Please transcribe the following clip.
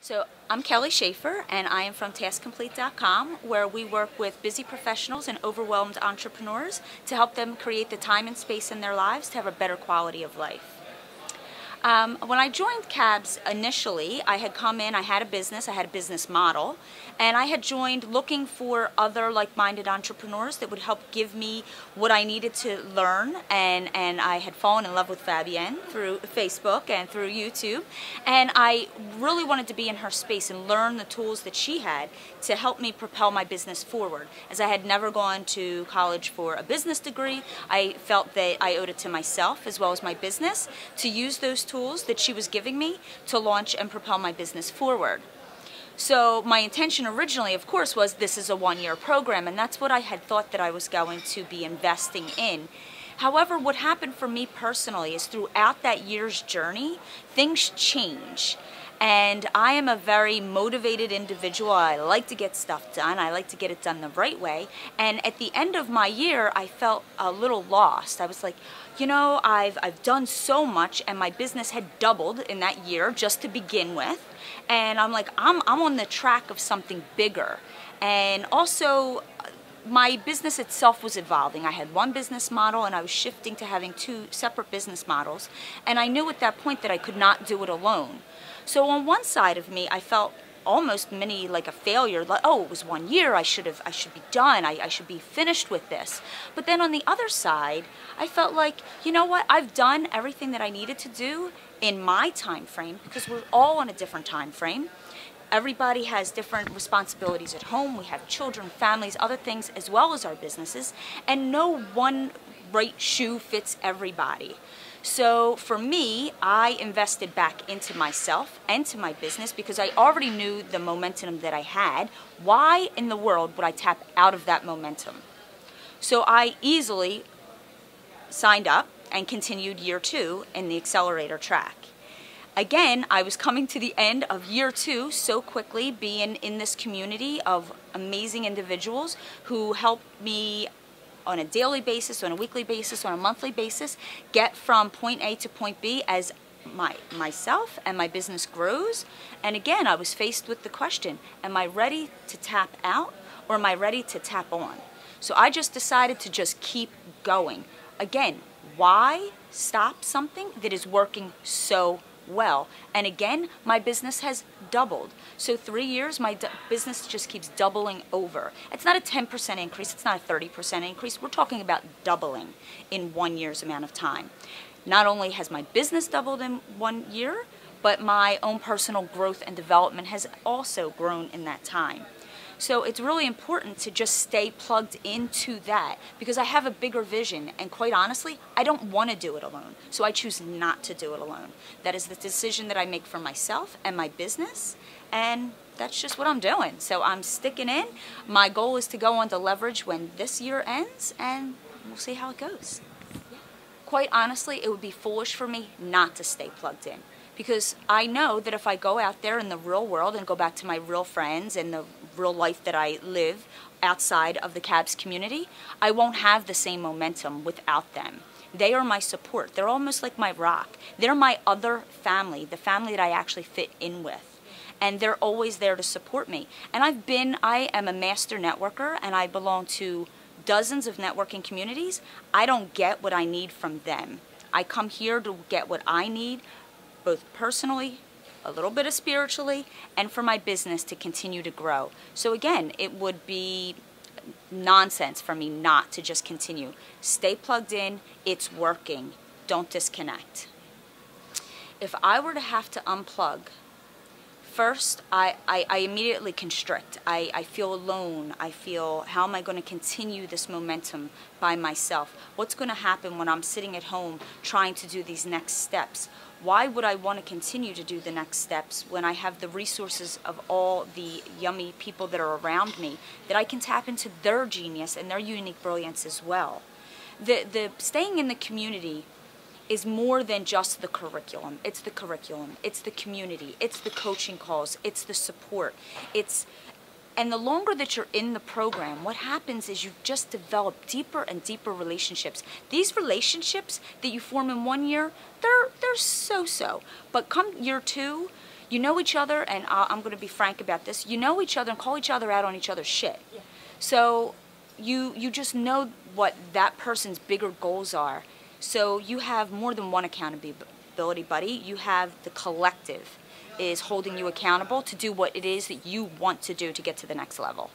So I'm Kelly Schaefer, and I am from TaskComplete.com, where we work with busy professionals and overwhelmed entrepreneurs to help them create the time and space in their lives to have a better quality of life. When I joined CABS initially, I had come in, I had a business model, and I had joined looking for other like-minded entrepreneurs that would help give me what I needed to learn, and I had fallen in love with Fabienne through Facebook and through YouTube, and I really wanted to be in her space and learn the tools that she had to help me propel my business forward. As I had never gone to college for a business degree, I felt that I owed it to myself as well as my business to use those tools that she was giving me to launch and propel my business forward. So my intention originally, of course, was this is a one-year program, and that's what I had thought that I was going to be investing in. However, what happened for me personally is throughout that year's journey, things change. And I am a very motivated individual. I like to get stuff done. I like to get it done the right way. And at the end of my year, I felt a little lost. I was like, you know, I've done so much, and my business had doubled in that year just to begin with. And I'm like, I'm on the track of something bigger. And also, my business itself was evolving. I had one business model, and I was shifting to having two separate business models. And I knew at that point that I could not do it alone. So on one side of me, I felt almost like a failure, like, oh, it was 1 year, I should be done, I should be finished with this. But then on the other side, I felt like, you know what, I've done everything that I needed to do in my time frame, because we're all on a different time frame. Everybody has different responsibilities at home. We have children, families, other things, as well as our businesses, and no one right shoe fits everybody. So for me, I invested back into myself and to my business because I already knew the momentum that I had. Why in the world would I tap out of that momentum? So I easily signed up and continued year 2 in the accelerator track. Again, I was coming to the end of year 2 so quickly, being in this community of amazing individuals who helped me on a daily basis, on a weekly basis, on a monthly basis, get from point A to point B as myself and my business grows. And again, I was faced with the question, am I ready to tap out or am I ready to tap on? So I just decided to just keep going. Again, why stop something that is working so well? And again, my business has doubled. So 3 years, my business just keeps doubling over. It's not a 10% increase, it's not a 30% increase. We're talking about doubling in 1 year's amount of time. Not only has my business doubled in 1 year, but my own personal growth and development has also grown in that time. So it's really important to just stay plugged into that, because I have a bigger vision, and quite honestly, I don't want to do it alone. So I choose not to do it alone. That is the decision that I make for myself and my business, and that's just what I'm doing. So I'm sticking in. My goal is to go on to leverage when this year ends, and we'll see how it goes. Quite honestly, it would be foolish for me not to stay plugged in, because I know that if I go out there in the real world and go back to my real friends and the real life that I live outside of the CABS community, I won't have the same momentum without them. They are my support. They're almost like my rock. They're my other family, the family that I actually fit in with. And they're always there to support me. And I am a master networker, and I belong to dozens of networking communities. I don't get what I need from them. I come here to get what I need, both personally, a little bit of spiritually, and for my business to continue to grow. So again, it would be nonsense for me not to just continue. Stay plugged in. It's working. Don't disconnect. If I were to have to unplug, first, I immediately constrict. I feel alone. I feel, how am I going to continue this momentum by myself? What's going to happen when I'm sitting at home trying to do these next steps? Why would I want to continue to do the next steps when I have the resources of all the yummy people that are around me, that I can tap into their genius and their unique brilliance as well? The staying in the community is more than just the curriculum. It's the curriculum, it's the community, it's the coaching calls, it's the support. And the longer that you're in the program, what happens is you just develop deeper and deeper relationships. These relationships that you form in 1 year, they're so-so. But come year 2, you know each other, and I'm going to be frank about this, you know each other and call each other out on each other's shit. Yeah. So you just know what that person's bigger goals are. So you have more than one accountability buddy. You have the collective is holding you accountable to do what it is that you want to do to get to the next level.